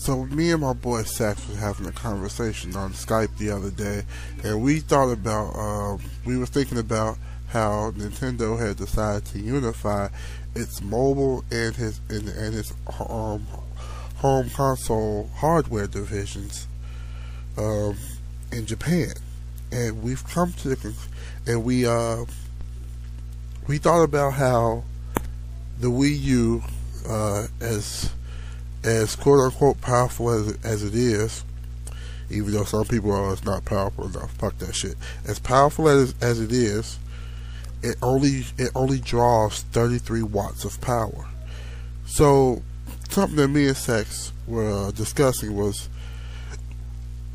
So me and my boy Sax was having a conversation on Skype the other day, and we thought about, we were thinking about how Nintendo had decided to unify its mobile and his home console hardware divisions in Japan, and we've come to the and we thought about how the Wii U, as quote unquote powerful as it is, even though some people are it's not powerful enough. Fuck that shit. As powerful as it is, it only draws 33 watts of power. So something that me and Sex were discussing was,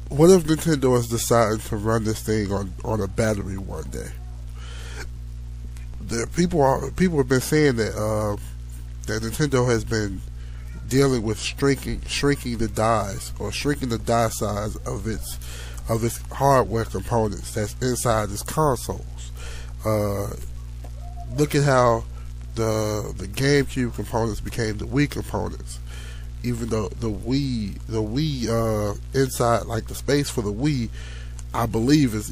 what if Nintendo is deciding to run this thing on a battery one day? People have been saying that that Nintendo has been dealing with shrinking the dies, or shrinking the die size of its hardware components that's inside its consoles. Look at how the GameCube components became the Wii components. Even though the Wii inside, like the space for the Wii, I believe is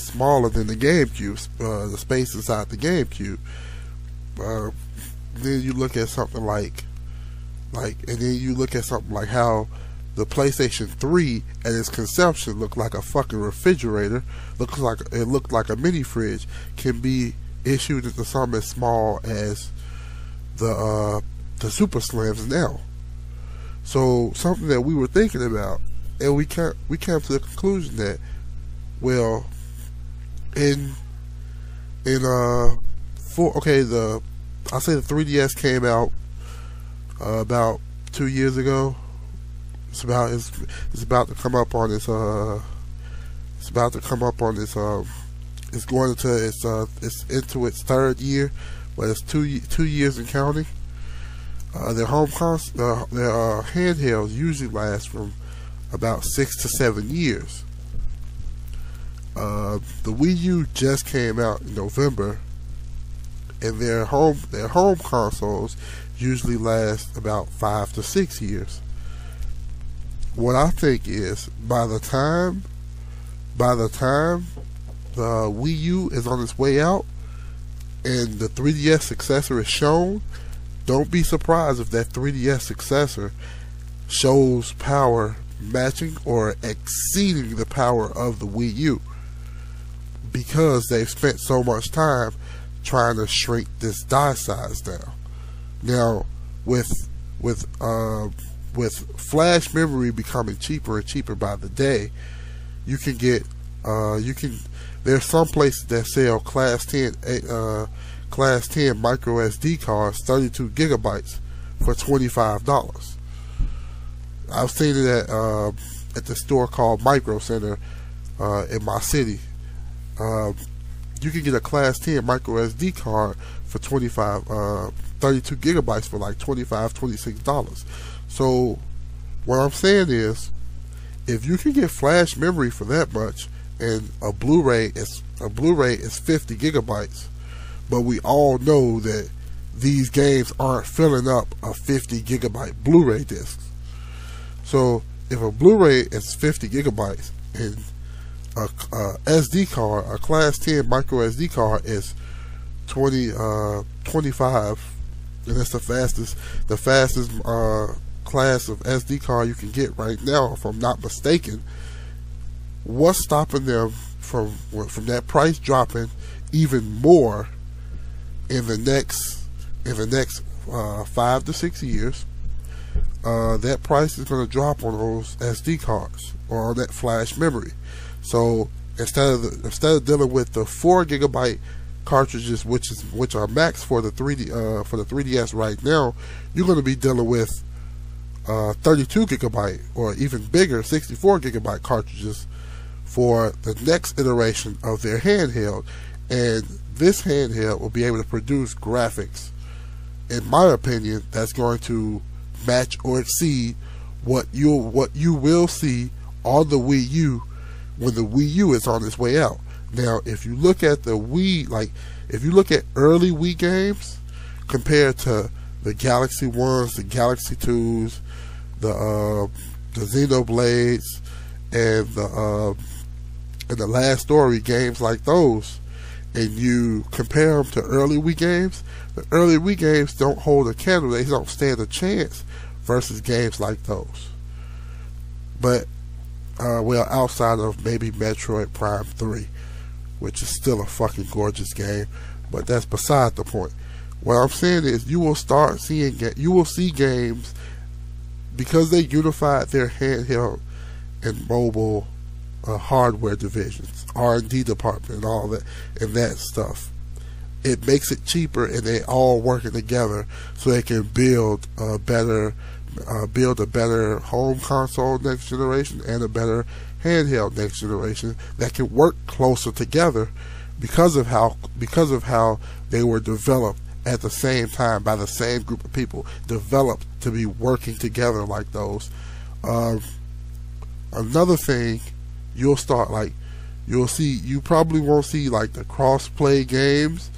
smaller than the GameCube. The space inside the GameCube. Then you look at something like how the PlayStation 3 at its conception looked like a fucking refrigerator. Looked like a mini fridge. Can be issued into something as small as the Super Slims now. So something that we were thinking about, and we came to the conclusion that, well, I'll say the 3DS came out about 2 years ago. It's about to come up on its it's going into its third year, but it's 2 years and counting. Their handhelds usually last from about 6 to 7 years. The Wii U just came out in November, and their home consoles usually last about 5 to 6 years. What I think is, by the time the Wii U is on its way out and the 3DS successor is shown, don't be surprised if that 3DS successor shows power matching or exceeding the power of the Wii U, because they've spent so much time trying to shrink this die size down. Now, with flash memory becoming cheaper and cheaper by the day, you can get there's some places that sell class 10 micro SD cards, 32 gigabytes, for $25. I've seen it at the store called Micro Center in my city. You can get a class 10 micro SD card for 32 gigabytes for like $25, $26. So what I'm saying is, if you can get flash memory for that much, and a Blu-ray is 50 gigabytes, but we all know that these games aren't filling up a 50 gigabyte Blu-ray disc. So if a Blu-ray is 50 gigabytes and a SD card, a class 10 micro SD card, is 25, and that's the fastest class of SD card you can get right now, if I'm not mistaken. What's stopping them from that price dropping even more in the next 5 to 6 years? That price is going to drop on those SD cards or on that flash memory. So instead of dealing with the 4 gigabyte cartridges, which are max for the 3DS right now, you're going to be dealing with 32 gigabyte or even bigger 64 gigabyte cartridges for the next iteration of their handheld. And this handheld will be able to produce graphics, in my opinion, that's going to match or exceed what you will see on the Wii U when the Wii U is on its way out. Now, if you look at the Wii, if you look at early Wii games compared to the Galaxy 1s, the Galaxy 2s, the the Xenoblades and the Last Story games like those, and you compare them to early Wii games, the early Wii games don't hold a candle. They don't stand a chance versus games like those. But well, outside of maybe Metroid Prime 3, which is still a fucking gorgeous game, but that's beside the point. What I'm saying is, you will see games, because they unified their handheld and mobile hardware divisions, R&D department, and all that, and that stuff. It makes it cheaper, and they all working together so they can build a better home console next generation and a better handheld next generation that can work closer together because of how they were developed at the same time by the same group of people, developed to be working together like those. Another thing, you probably won't see like the cross-play games,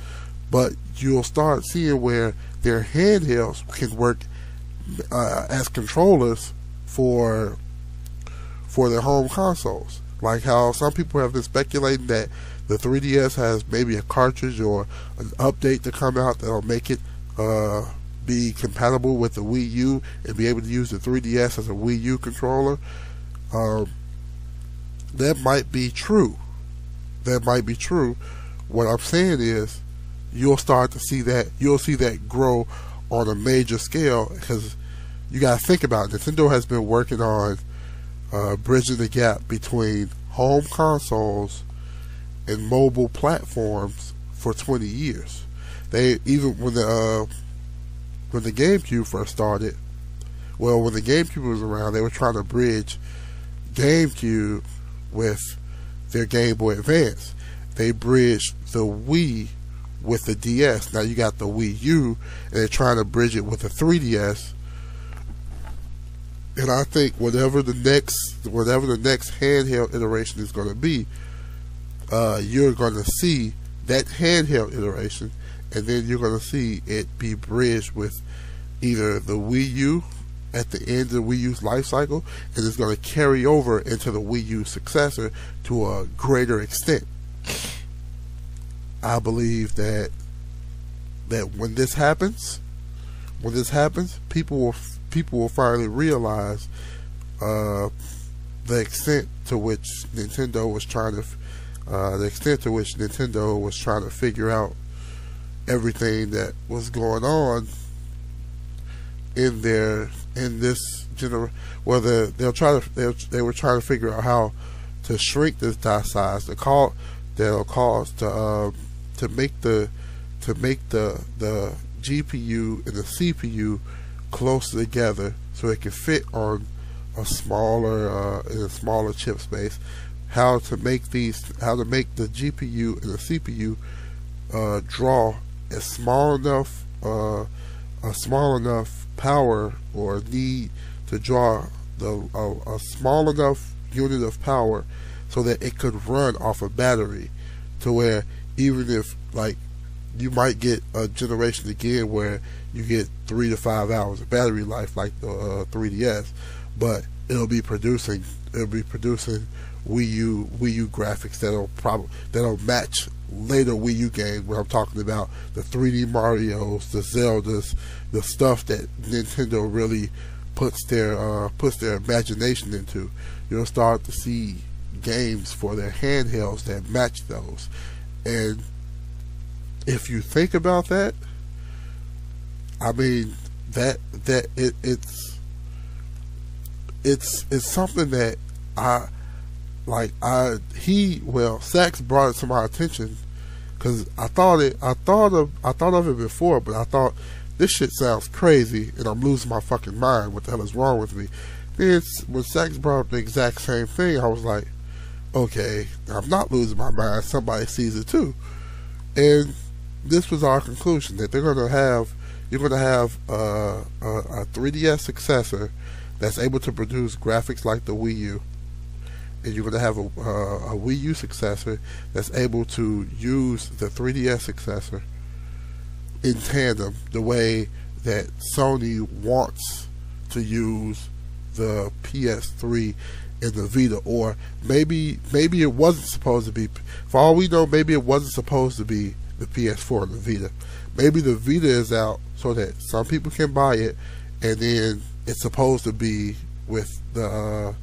but you'll start seeing where their handhelds can work as controllers for their home consoles. Like how some people have been speculating that the 3DS has maybe a cartridge or an update to come out that'll make it be compatible with the Wii U and be able to use the 3DS as a Wii U controller. That might be true. That might be true. What I'm saying is, you'll start to see that. You'll see that grow on a major scale, because you got to think about it. Nintendo has been working on bridging the gap between home consoles and mobile platforms for 20 years. They even when the GameCube first started, well, when the GameCube was around, they were trying to bridge GameCube with their Game Boy Advance. They bridged the Wii with the DS. Now you got the Wii U, and they're trying to bridge it with the 3DS. And I think whatever the next handheld iteration is going to be, you're going to see that handheld iteration, and then you're going to see it be bridged with either the Wii U at the end of the Wii U's life cycle, and it's going to carry over into the Wii U successor to a greater extent. I believe that when this happens, people will finally realize the extent to which Nintendo was trying to figure out everything that was going on in this generation. Whether they were trying to figure out how to shrink this die size, that'll cause to make the GPU and the CPU closer together so it can fit on a smaller chip space. How to make the GPU and the CPU draw a small enough power, or need to draw a small enough unit of power so that it could run off a battery, to where even if, like, you might get a generation again where you get 3 to 5 hours of battery life like the 3DS, but it'll be producing Wii U graphics that'll match later Wii U games. Where I'm talking about the 3D Marios, the Zeldas, the stuff that Nintendo really puts their imagination into. You'll start to see games for their handhelds that match those. And if you think about that, I mean, it's something that Sachs brought it to my attention, because I thought of it before, but I thought, this shit sounds crazy and I'm losing my fucking mind. What the hell is wrong with me? Then when Sachs brought up the exact same thing, I was like, okay, I'm not losing my mind. Somebody sees it too. And this was our conclusion, that you're going to have a 3DS successor that's able to produce graphics like the Wii U, and you're going to have a Wii U successor that's able to use the 3DS successor in tandem, the way that Sony wants to use the PS3 and the Vita, or maybe it wasn't supposed to be. For all we know, maybe it wasn't supposed to be the PS4 and the Vita. Maybe the Vita is out so that some people can buy it, and then it's supposed to be with the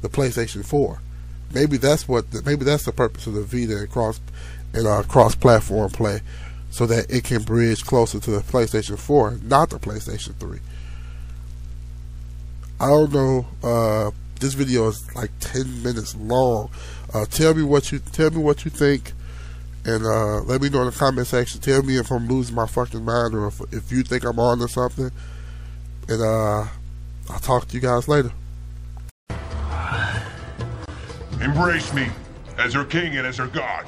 PlayStation 4. Maybe that's the purpose of the Vita and cross-platform play, so that it can bridge closer to the PlayStation 4, not the PlayStation 3. I don't know. This video is like 10 minutes long. Tell me what you think, and let me know in the comment section. Tell me if I'm losing my fucking mind, or if you think I'm on to something. And I'll talk to you guys later. Embrace me as her king and as her god.